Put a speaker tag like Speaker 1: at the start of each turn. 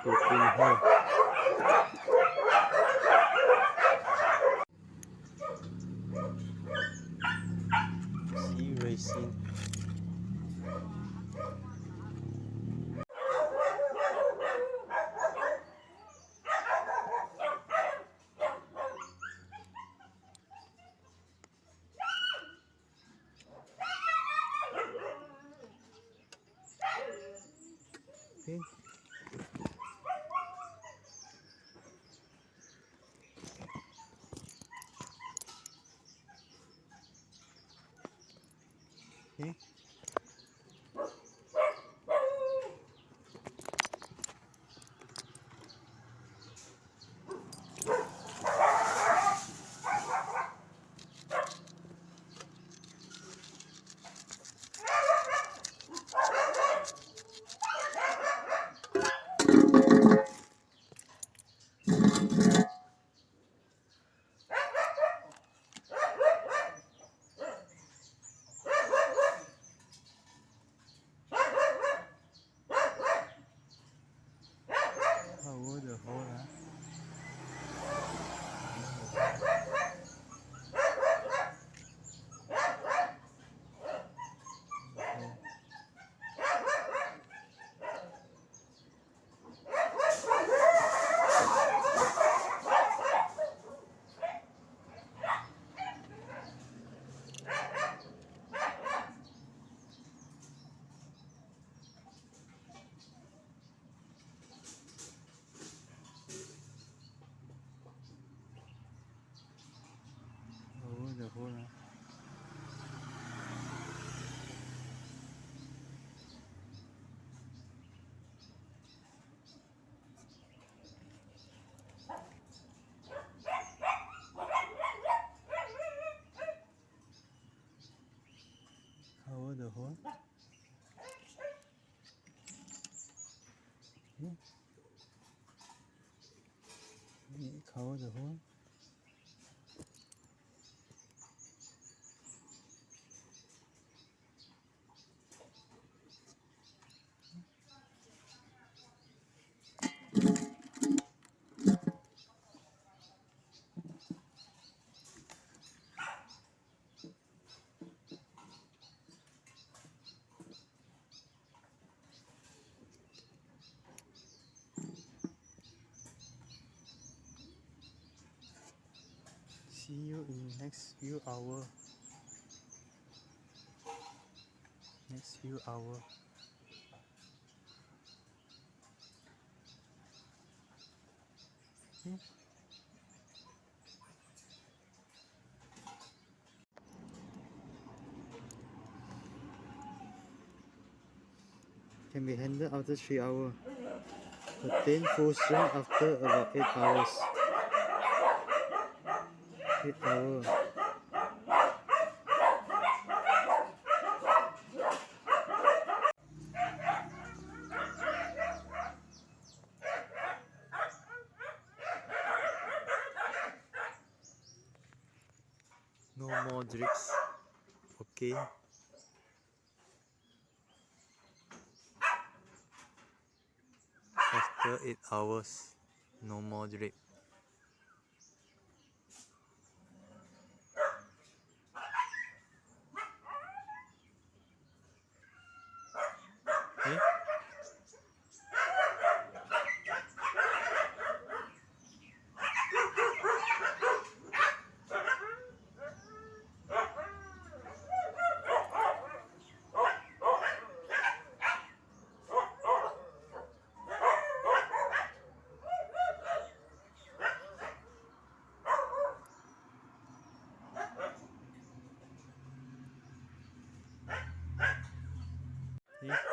Speaker 1: to pin hole. See resin. Okay. Okay. Over the hole, huh? Over the hole, huh? Cover the hole. Okay. Cover the hole. See you in next few hours. Next few hours. Okay. Can be handled after 3 hours. Attain full strength after about 8 hours. 8 hours. No more drips. Okay. After 8 hours, no more drip. Okay. See?